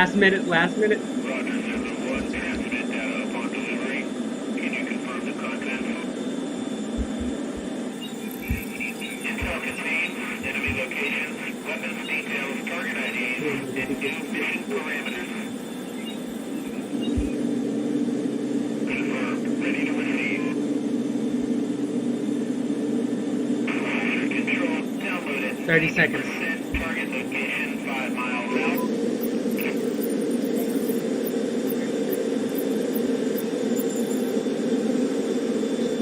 Last minute. Roger, Server 1, transmit data upon delivery. Can you confirm the contents? Intel contains enemy locations, weapons details, target IDs, and new mission parameters. Confirmed. Ready to receive. Control downloaded. 30 seconds. Target location 5 miles out.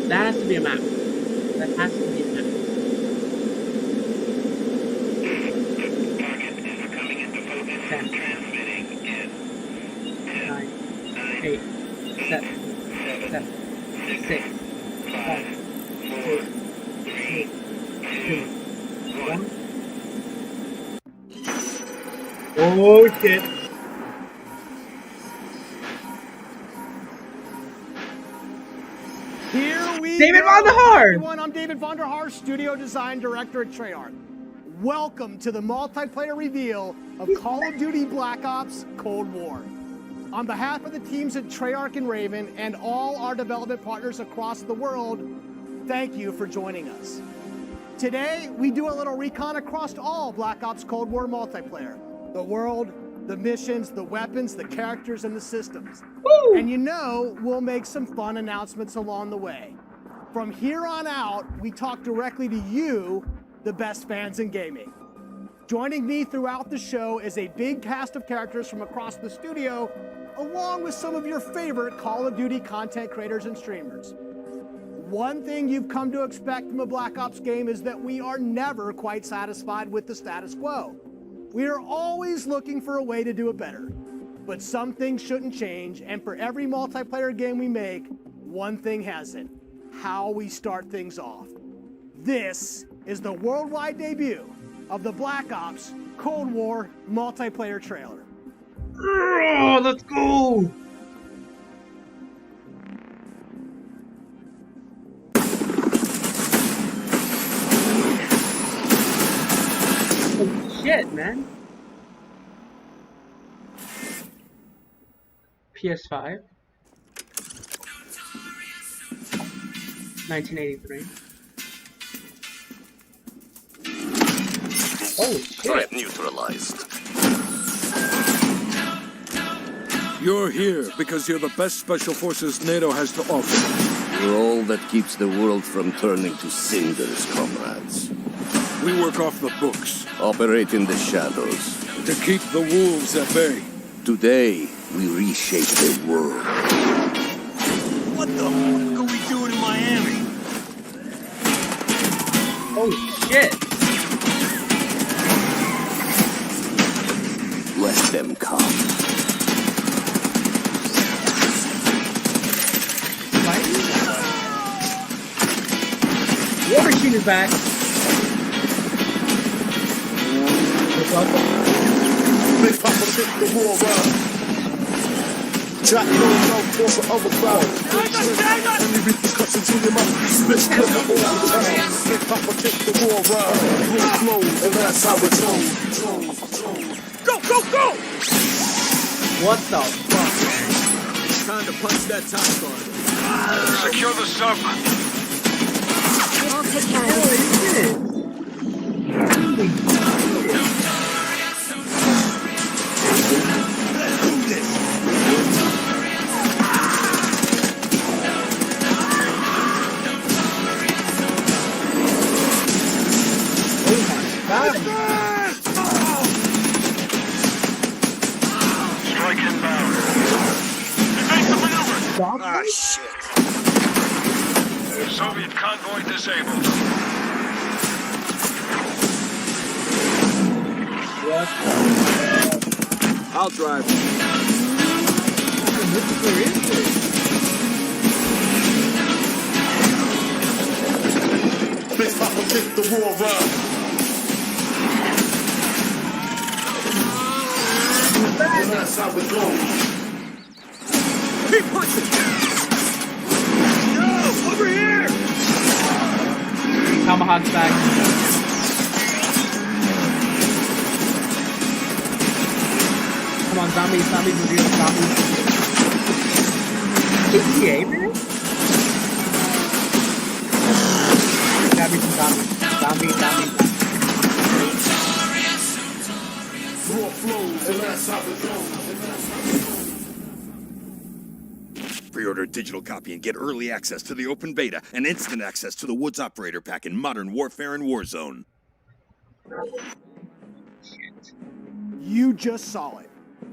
That has to be a map. That has to be a map. Target is coming into focus. 10, Transmitting in 9, 9, 8, 7, 6, 5, 4, 3, 2, 1. Oh shit. Here we David go. Von der Haar! Hi, everyone, I'm David Von der Haar, Studio Design Director at Treyarch. Welcome to the multiplayer reveal of Call of Duty Black Ops Cold War. On behalf of the teams at Treyarch and Raven and all our development partners across the world, thank you for joining us. Today, we do a little recon across all Black Ops Cold War multiplayer. The world, the missions, the weapons, the characters, and the systems. Woo! And you know, we'll make some fun announcements along the way. From here on out, we talk directly to you, the best fans in gaming. Joining me throughout the show is a big cast of characters from across the studio, along with some of your favorite Call of Duty content creators and streamers. One thing you've come to expect from a Black Ops game is that we are never quite satisfied with the status quo. We are always looking for a way to do it better. But some things shouldn't change, and for every multiplayer game we make, one thing hasn't: how we start things off. This is the worldwide debut of the Black Ops Cold War multiplayer trailer. Oh, let's go! Oh shit, man. PS5. 1983. Oh shit. Threat neutralized. You're here because you're the best special forces NATO has to offer. You're all that keeps the world from turning to cinders, comrades. We work off the books Operate in the shadows. to keep the wolves at bay. Today, we reshape the world. What the fuck are we doing in Miami? Oh shit. Let them come. War Machine is back. Big Papa took the war around. Jack knows no force of other crowd. Any repercussions in your mouth, spit all the time. Big Papa took the war around. Blue flow, and that's how it goes. Go, go, go! What the fuck? It's time to punch that top guard. Secure the sub. I'll take care of it. Strike inbound. Evasive maneuver. Ah, shit. Soviet convoy disabled. I'll drive. Big Papa took the war around. And that's how it goes. Keep pushing! No! Over here! Tomahawk's back. Come on, zombies are real zombies. GTA, man? Gotta be some zombies. Zombies. Raw flows, and that's how it goes. Pre-order a digital copy and get early access to the open beta and instant access to the Woods Operator Pack in Modern Warfare and Warzone. You just saw it.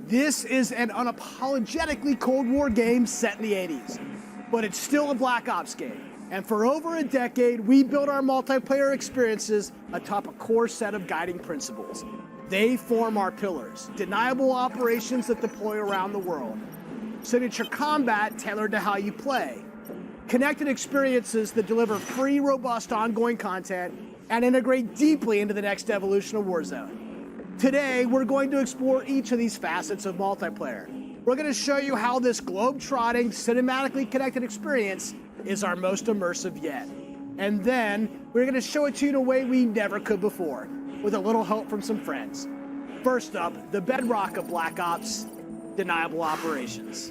This is an unapologetically Cold War game set in the 80s, but it's still a Black Ops game. And for over a decade, we built our multiplayer experiences atop a core set of guiding principles. They form our pillars: deniable operations that deploy around the world, signature combat tailored to how you play, connected experiences that deliver free, robust, ongoing content, and integrate deeply into the next evolution of Warzone. Today, we're going to explore each of these facets of multiplayer. We're going to show you how this globe-trotting, cinematically connected experience is our most immersive yet. And then, we're going to show it to you in a way we never could before, with a little help from some friends. First up, the bedrock of Black Ops: deniable operations.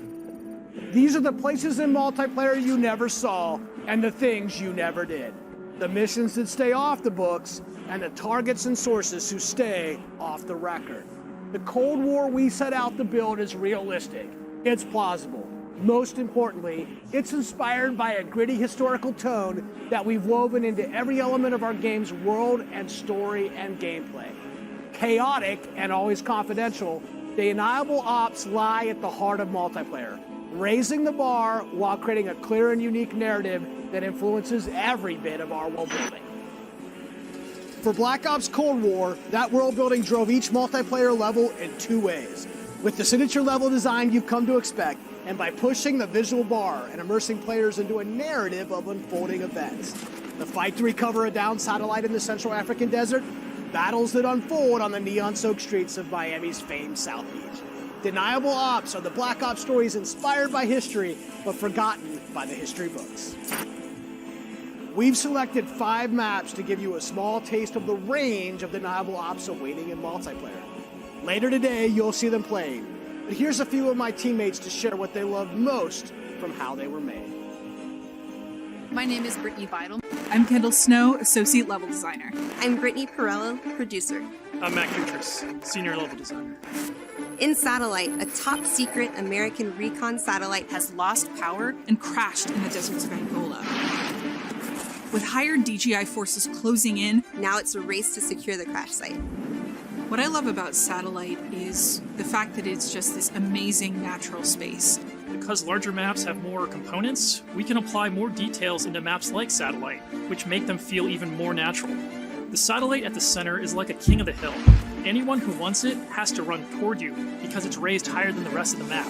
These are the places in multiplayer you never saw, and the things you never did. The missions that stay off the books, and the targets and sources who stay off the record. The Cold War we set out to build is realistic. It's plausible. Most importantly, it's inspired by a gritty historical tone that we've woven into every element of our game's world and story and gameplay. Chaotic and always confidential, the deniable ops lie at the heart of multiplayer, raising the bar while creating a clear and unique narrative that influences every bit of our world building. For Black Ops Cold War, that world building drove each multiplayer level in two ways: with the signature level design you've come to expect, and by pushing the visual bar and immersing players into a narrative of unfolding events. The fight to recover a downed satellite in the Central African desert, battles that unfold on the neon-soaked streets of Miami's famed South Beach. Deniable ops are the Black Ops stories inspired by history, but forgotten by the history books. We've selected 5 maps to give you a small taste of the range of deniable ops awaiting in multiplayer. Later today, you'll see them playing, but here's a few of my teammates to share what they love most from how they were made. My name is Brittany Vidal. I'm Kendall Snow, Associate Level Designer. I'm Brittany Perello, Producer. I'm Matt Kutris, Senior Level Designer. In Satellite, a top-secret American recon satellite has lost power and crashed in the deserts of Angola. With hired DGI forces closing in, now it's a race to secure the crash site. What I love about Satellite is the fact that it's just this amazing natural space. Because larger maps have more components, we can apply more details into maps like Satellite, which make them feel even more natural. The satellite at the center is like a king of the hill. Anyone who wants it has to run toward you because it's raised higher than the rest of the map.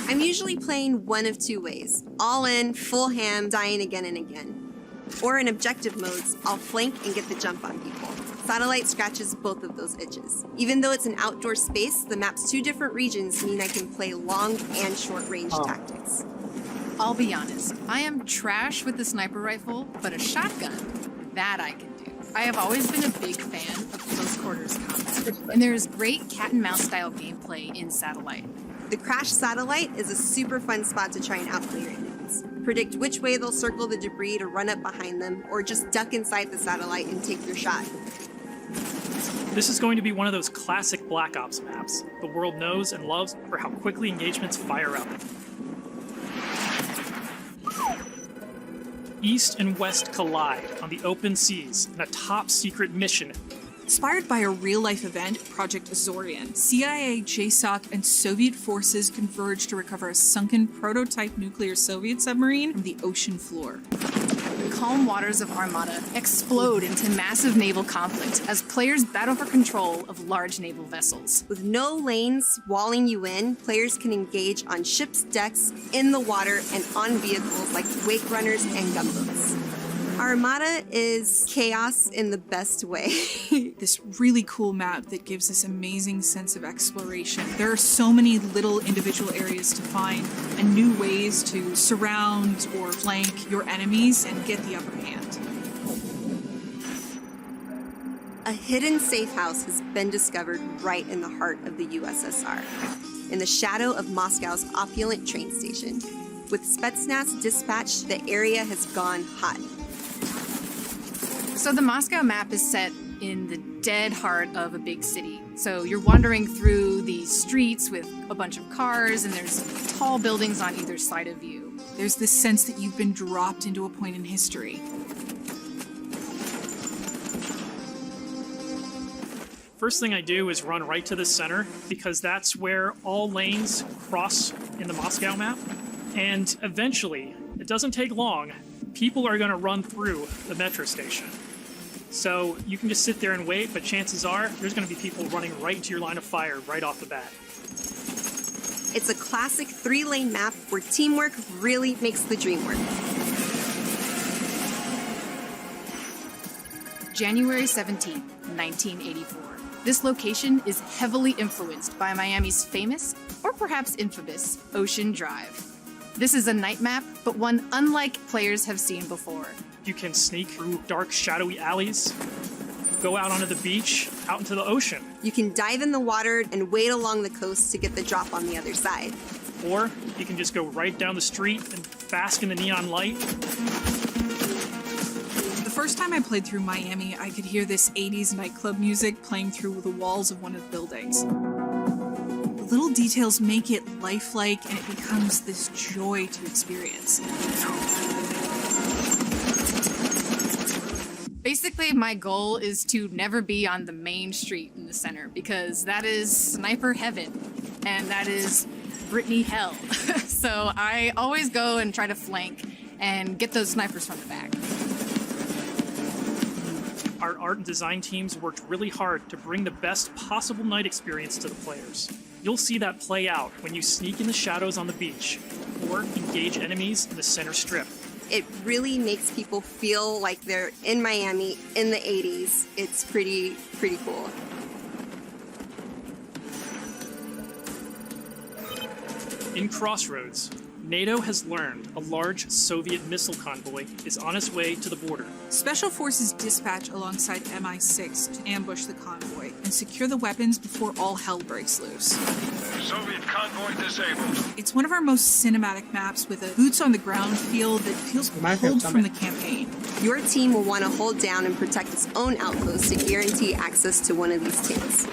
I'm usually playing one of 2 ways: all in, full ham, dying again and again. Or in objective modes, I'll flank and get the jump on people. Satellite scratches both of those itches. Even though it's an outdoor space, the map's 2 different regions mean I can play long and short range tactics. I'll be honest, I am trash with the sniper rifle, but a shotgun, that I can do. I have always been a big fan of close quarters combat, and there is great cat and mouse style gameplay in Satellite. The Crash Satellite is a super fun spot to try and outplay your enemies. Predict which way they'll circle the debris to run up behind them, or just duck inside the satellite and take your shot. This is going to be one of those classic Black Ops maps the world knows and loves for how quickly engagements fire up. East and West collide on the open seas in a top-secret mission. Inspired by a real-life event, Project Azorian, CIA, JSOC, and Soviet forces converged to recover a sunken prototype nuclear Soviet submarine from the ocean floor. The calm waters of Armada explode into massive naval conflict as players battle for control of large naval vessels. With no lanes walling you in, players can engage on ships' decks, in the water, and on vehicles like wake runners and gunboats. Armada is chaos in the best way. This really cool map that gives this amazing sense of exploration. There are so many little individual areas to find and new ways to surround or flank your enemies and get the upper hand. A hidden safe house has been discovered right in the heart of the USSR, in the shadow of Moscow's opulent train station. With Spetsnaz dispatched, the area has gone hot. So the Moscow map is set in the dead heart of a big city. So you're wandering through these streets with a bunch of cars, and there's tall buildings on either side of you. There's this sense that you've been dropped into a point in history. First thing I do is run right to the center, because that's where all lanes cross in the Moscow map. And eventually, it doesn't take long, people are going to run through the metro station. So you can just sit there and wait, but chances are there's going to be people running right into your line of fire right off the bat. It's a classic 3-lane map where teamwork really makes the dream work. January 17th, 1984. This location is heavily influenced by Miami's famous, or perhaps infamous, Ocean Drive. This is a night map, but one unlike players have seen before. You can sneak through dark, shadowy alleys, go out onto the beach, out into the ocean. You can dive in the water and wade along the coast to get the drop on the other side. Or you can just go right down the street and bask in the neon light. The first time I played through Miami, I could hear this 80s nightclub music playing through the walls of one of the buildings. The little details make it lifelike, and it becomes this joy to experience. Basically, my goal is to never be on the main street in the center, because that is sniper heaven, and that is Brittany hell. So I always go and try to flank and get those snipers from the back. Our art and design teams worked really hard to bring the best possible night experience to the players. You'll see that play out when you sneak in the shadows on the beach, or engage enemies in the center strip. It really makes people feel like they're in Miami in the 80s. It's pretty cool. In Crossroads, NATO has learned a large Soviet missile convoy is on its way to the border. Special Forces dispatch alongside MI6 to ambush the convoy and secure the weapons before all hell breaks loose. Soviet convoy disabled. It's one of our most cinematic maps with a boots-on-the-ground feel that feels pulled from the campaign. Your team will want to hold down and protect its own outpost to guarantee access to one of these tanks.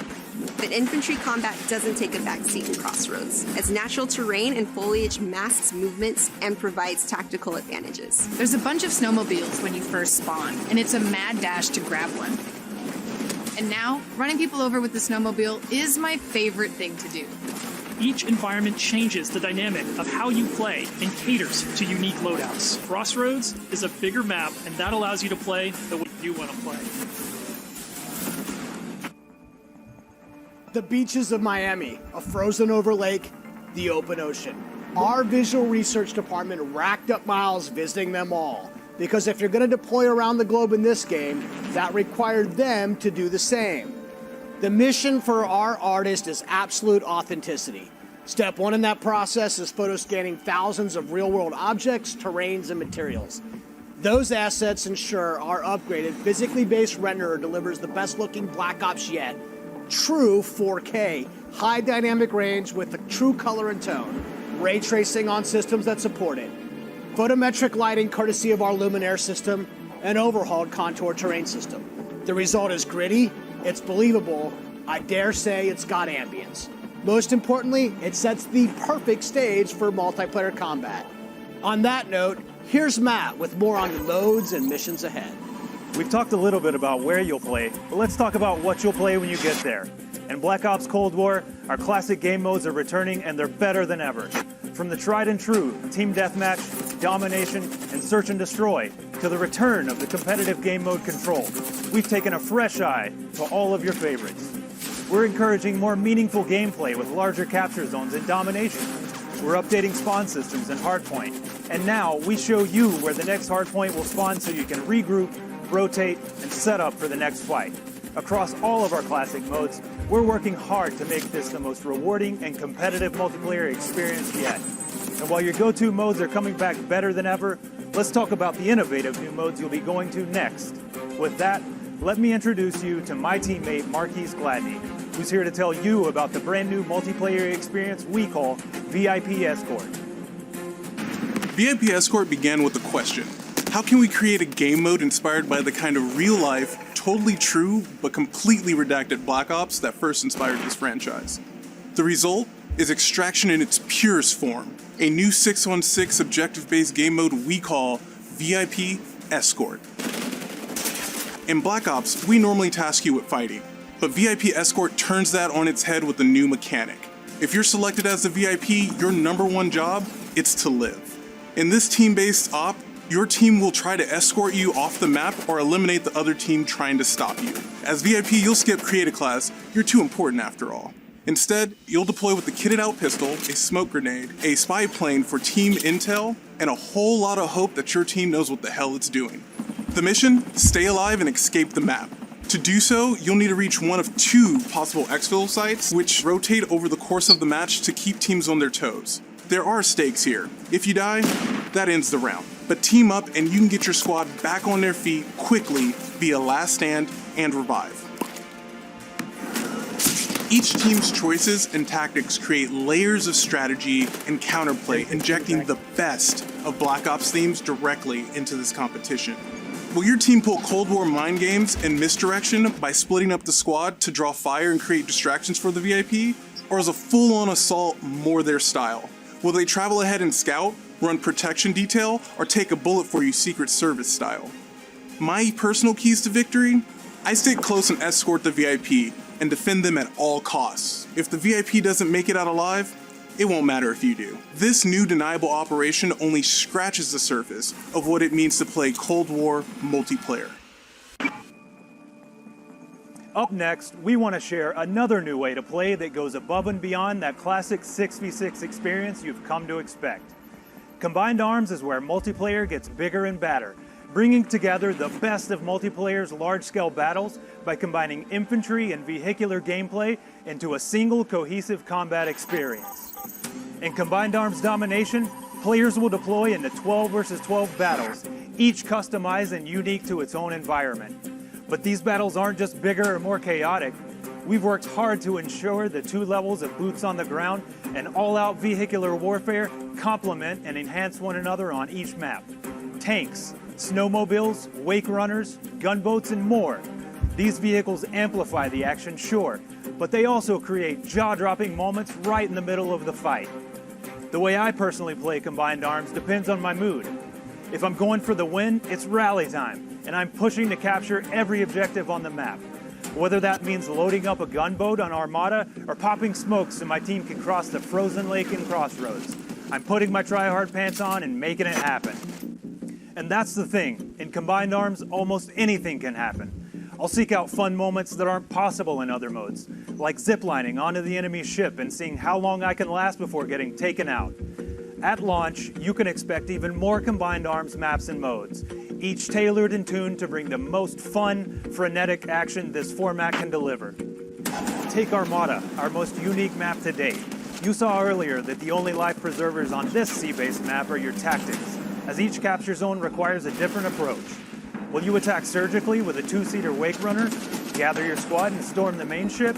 But infantry combat doesn't take a backseat in Crossroads, as natural terrain and foliage masks movements and provides tactical advantages. There's a bunch of snowmobiles when you first spawn, and it's a mad dash to grab one. And now, running people over with the snowmobile is my favorite thing to do. Each environment changes the dynamic of how you play and caters to unique loadouts. Crossroads is a bigger map, and that allows you to play the way you want to play. The beaches of Miami, a frozen over lake, the open ocean. Our visual research department racked up miles visiting them all, because if you're going to deploy around the globe in this game, that required them to do the same. The mission for our artist is absolute authenticity. Step one in that process is photo scanning thousands of real-world objects, terrains, and materials. Those assets ensure our upgraded, physically based renderer delivers the best-looking Black Ops yet. True 4K, high dynamic range with a true color and tone, ray tracing on systems that support it, photometric lighting courtesy of our Luminaire system, and overhauled contour terrain system. The result is gritty, it's believable, I dare say it's got ambience. Most importantly, it sets the perfect stage for multiplayer combat. On that note, here's Matt with more on the modes and missions ahead. We've talked a little bit about where you'll play, but let's talk about what you'll play when you get there. In Black Ops Cold War, our classic game modes are returning, and they're better than ever. From the tried and true Team Deathmatch, Domination, and Search and Destroy, to the return of the competitive game mode Control, we've taken a fresh eye to all of your favorites. We're encouraging more meaningful gameplay with larger capture zones and Domination. We're updating spawn systems in Hardpoint, and now we show you where the next Hardpoint will spawn so you can regroup, rotate, and set up for the next fight. Across all of our classic modes, we're working hard to make this the most rewarding and competitive multiplayer experience yet. And while your go-to modes are coming back better than ever, let's talk about the innovative new modes you'll be going to next. With that, let me introduce you to my teammate Marquise Gladney, who's here to tell you about the brand new multiplayer experience we call VIP Escort. VIP Escort began with a question. How can we create a game mode inspired by the kind of real-life, totally true, but completely redacted Black Ops that first inspired this franchise? The result is Extraction in its purest form, a new 6-on-6 objective-based game mode we call VIP Escort. In Black Ops, we normally task you with fighting, but VIP Escort turns that on its head with a new mechanic. If you're selected as the VIP, your number one job is to live. In this team-based op, your team will try to escort you off the map or eliminate the other team trying to stop you. As VIP, you'll skip Create a Class, you're too important after all. Instead, you'll deploy with a kitted out pistol, a smoke grenade, a spy plane for team intel, and a whole lot of hope that your team knows what the hell it's doing. The mission? Stay alive and escape the map. To do so, you'll need to reach one of two possible exfil sites, which rotate over the course of the match to keep teams on their toes. There are stakes here. If you die, that ends the round. But team up and you can get your squad back on their feet quickly via last stand and revive. Each team's choices and tactics create layers of strategy and counterplay, injecting the best of Black Ops themes directly into this competition. Will your team pull Cold War mind games and misdirection by splitting up the squad to draw fire and create distractions for the VIP? Or is a full-on assault more their style? Will they travel ahead and scout, run protection detail, or take a bullet for you Secret Service style? My personal keys to victory? I stick close and escort the VIP and defend them at all costs. If the VIP doesn't make it out alive, it won't matter if you do. This new deniable operation only scratches the surface of what it means to play Cold War multiplayer. Up next, we want to share another new way to play that goes above and beyond that classic 6v6 experience you've come to expect. Combined Arms is where multiplayer gets bigger and badder, bringing together the best of multiplayer's large-scale battles by combining infantry and vehicular gameplay into a single cohesive combat experience. In Combined Arms Domination, players will deploy into 12 versus 12 battles, each customized and unique to its own environment. But these battles aren't just bigger or more chaotic. We've worked hard to ensure the two levels of boots on the ground and all-out vehicular warfare complement and enhance one another on each map. Tanks, snowmobiles, wake runners, gunboats, and more. These vehicles amplify the action, sure, but they also create jaw-dropping moments right in the middle of the fight. The way I personally play Combined Arms depends on my mood. If I'm going for the win, it's rally time, and I'm pushing to capture every objective on the map. Whether that means loading up a gunboat on Armada or popping smokes so my team can cross the frozen lake in Crossroads, I'm putting my try-hard pants on and making it happen. And that's the thing, in Combined Arms, almost anything can happen. I'll seek out fun moments that aren't possible in other modes, like ziplining onto the enemy's ship and seeing how long I can last before getting taken out. At launch, you can expect even more Combined Arms maps and modes, each tailored and tuned to bring the most fun, frenetic action this format can deliver. Take Armada, our most unique map to date. You saw earlier that the only life preservers on this sea-based map are your tactics, as each capture zone requires a different approach. Will you attack surgically with a two-seater wake runner, gather your squad and storm the main ship?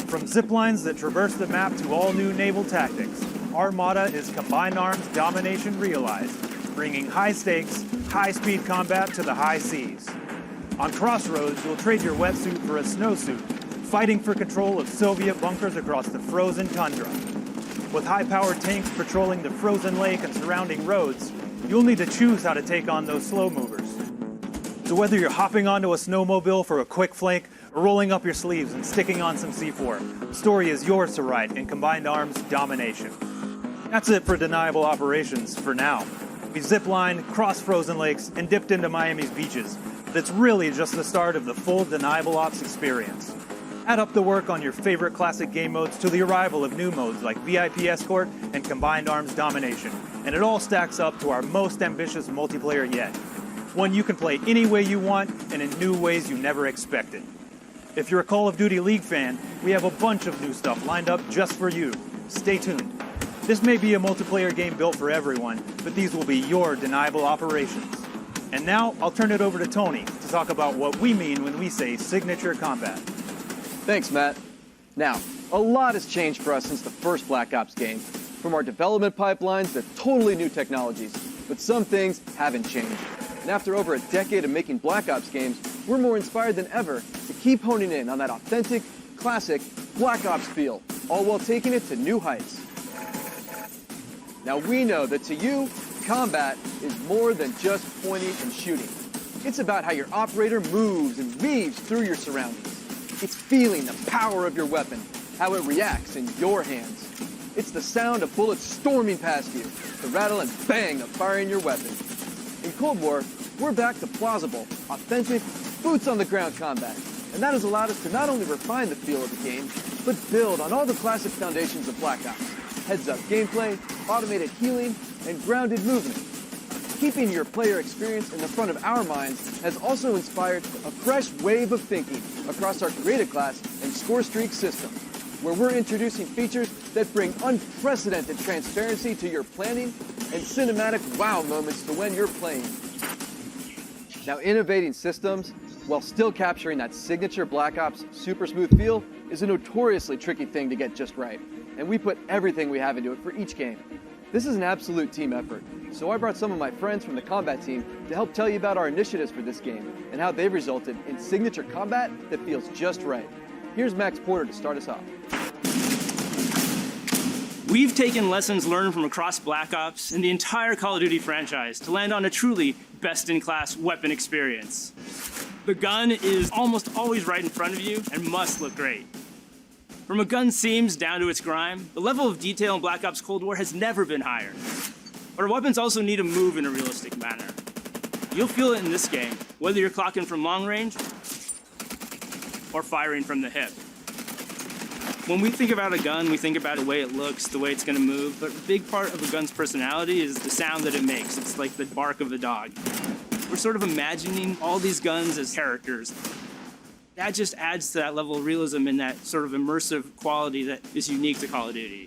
From ziplines that traverse the map to all new naval tactics, Armada is Combined Arms Domination realized, bringing high stakes, high-speed combat to the high seas. On Crossroads, you'll trade your wetsuit for a snowsuit, fighting for control of Soviet bunkers across the frozen tundra. With high-powered tanks patrolling the frozen lake and surrounding roads, you'll need to choose how to take on those slow movers. So whether you're hopping onto a snowmobile for a quick flank or rolling up your sleeves and sticking on some C4, the story is yours to write in Combined Arms Domination. That's it for Deniable Operations for now. We've ziplined, crossed frozen lakes, and dipped into Miami's beaches. But it's really just the start of the full Deniable Ops experience. Add up the work on your favorite classic game modes to the arrival of new modes like VIP Escort and Combined Arms Domination, and it all stacks up to our most ambitious multiplayer yet. One you can play any way you want and in new ways you never expected. If you're a Call of Duty League fan, we have a bunch of new stuff lined up just for you. Stay tuned. This may be a multiplayer game built for everyone, but these will be your Deniable Operations. And now I'll turn it over to Tony to talk about what we mean when we say signature combat. Thanks, Matt. Now, a lot has changed for us since the first Black Ops game. From our development pipelines to totally new technologies. But some things haven't changed. And after over a decade of making Black Ops games, we're more inspired than ever to keep honing in on that authentic, classic Black Ops feel, all while taking it to new heights. Now we know that to you, combat is more than just pointing and shooting. It's about how your operator moves and weaves through your surroundings. It's feeling the power of your weapon, how it reacts in your hands. It's the sound of bullets storming past you, the rattle and bang of firing your weapon. In Cold War, we're back to plausible, authentic, boots-on-the-ground combat, and that has allowed us to not only refine the feel of the game, but build on all the classic foundations of Black Ops. Heads-up gameplay, automated healing, and grounded movement. Keeping your player experience in the front of our minds has also inspired a fresh wave of thinking across our Creative Class and Scorestreaks system, where we're introducing features that bring unprecedented transparency to your planning and cinematic wow moments to when you're playing. Now, innovating systems while still capturing that signature Black Ops super smooth feel is a notoriously tricky thing to get just right, and we put everything we have into it for each game. This is an absolute team effort, so I brought some of my friends from the combat team to help tell you about our initiatives for this game and how they've resulted in signature combat that feels just right. Here's Max Porter to start us off. We've taken lessons learned from across Black Ops and the entire Call of Duty franchise to land on a truly best-in-class weapon experience. The gun is almost always right in front of you and must look great. From a gun's seams down to its grime, the level of detail in Black Ops Cold War has never been higher. But our weapons also need to move in a realistic manner. You'll feel it in this game, whether you're clocking from long range or firing from the hip. When we think about a gun, we think about the way it looks, the way it's going to move, but a big part of a gun's personality is the sound that it makes. It's like the bark of a dog. We're sort of imagining all these guns as characters. That just adds to that level of realism and that sort of immersive quality that is unique to Call of Duty.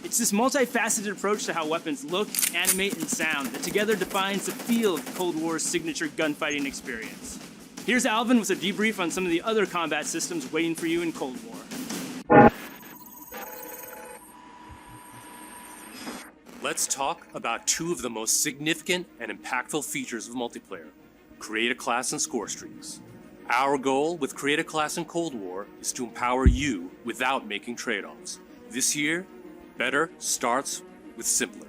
It's this multifaceted approach to how weapons look, animate, and sound that together defines the feel of Cold War's signature gunfighting experience. Here's Alvin with a debrief on some of the other combat systems waiting for you in Cold War. Let's talk about two of the most significant and impactful features of multiplayer, Create a Class and Scorestreaks. Our goal with Create a Class in Cold War is to empower you without making trade-offs. This year, better starts with simpler.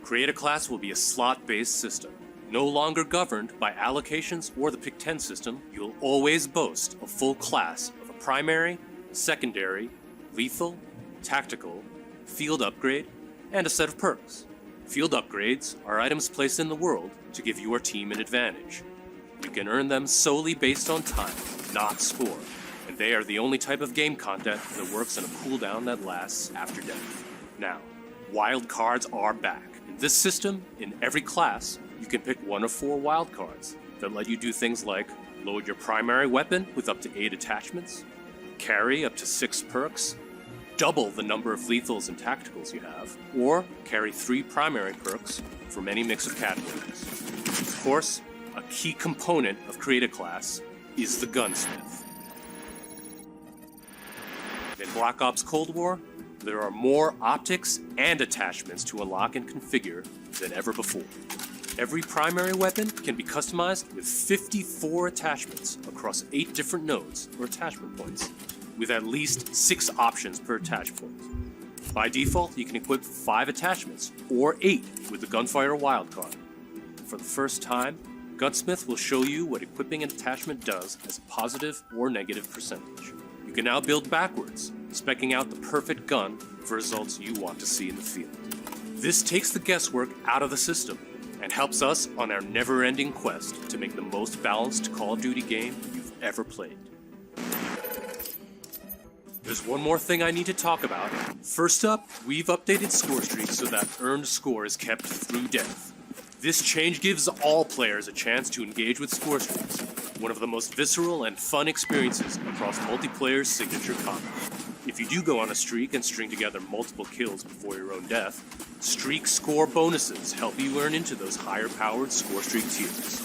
Create a Class will be a slot-based system. No longer governed by allocations or the Pick-10 system, you'll always boast a full class of a primary, secondary, lethal, tactical, field upgrade, and a set of perks. Field upgrades are items placed in the world to give your team an advantage. You can earn them solely based on time, not score, and they are the only type of game content that works in a cooldown that lasts after death. Now, wild cards are back. In this system, in every class, you can pick one of 4 wild cards that let you do things like load your primary weapon with up to 8 attachments, carry up to 6 perks, double the number of lethals and tacticals you have, or carry 3 primary perks from any mix of categories. Of course, a key component of Create a Class is the gunsmith. In Black Ops Cold War, there are more optics and attachments to unlock and configure than ever before. Every primary weapon can be customized with 54 attachments across 8 different nodes or attachment points, with at least 6 options per attach point. By default, you can equip 5 attachments, or 8 with the Gunfighter wildcard. For the first time, Gunsmith will show you what equipping an attachment does as a positive or negative percentage. You can now build backwards, speccing out the perfect gun for results you want to see in the field. This takes the guesswork out of the system and helps us on our never-ending quest to make the most balanced Call of Duty game you've ever played. There's one more thing I need to talk about. First up, we've updated Scorestreaks so that earned score is kept through death. This change gives all players a chance to engage with Scorestreaks, one of the most visceral and fun experiences across multiplayer's signature combat. If you do go on a streak and string together multiple kills before your own death, Streak score bonuses help you earn into those higher-powered score streak tiers.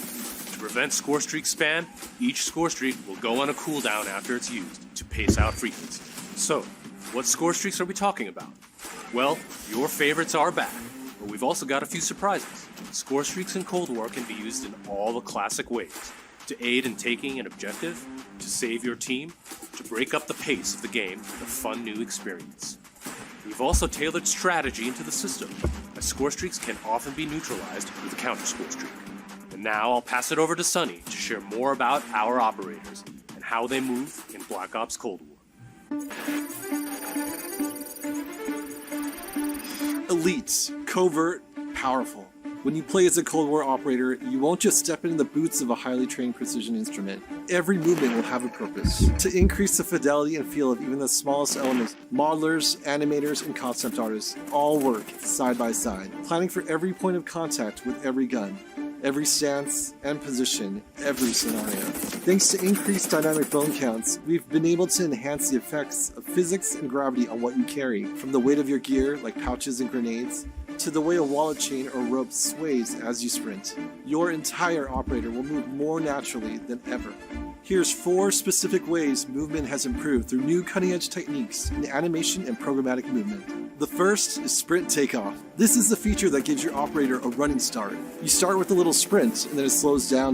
To prevent score streak spam, each score streak will go on a cooldown after it's used to pace out frequency. So, what score streaks are we talking about? Well, your favorites are back, but we've also got a few surprises. Score streaks in Cold War can be used in all the classic ways: to aid in taking an objective, to save your team, to break up the pace of the game with a fun new experience. We've also tailored strategy into the system, as score streaks can often be neutralized with a counter score streak. And now I'll pass it over to Sunny to share more about our operators and how they move in Black Ops Cold War. Elite, covert, powerful. When you play as a Cold War operator, you won't just step into the boots of a highly trained precision instrument. Every movement will have a purpose. To increase the fidelity and feel of even the smallest elements, modelers, animators, and concept artists all work side by side, planning for every point of contact with every gun, every stance and position, every scenario. Thanks to increased dynamic bone counts, we've been able to enhance the effects of physics and gravity on what you carry, from the weight of your gear, like pouches and grenades, to the way a wallet chain or rope sways as you sprint. Your entire operator will move more naturally than ever. Here's 4 specific ways movement has improved through new cutting-edge techniques in animation and programmatic movement. The first is sprint takeoff. This is the feature that gives your operator a running start. You start with a little sprint, and then it slows down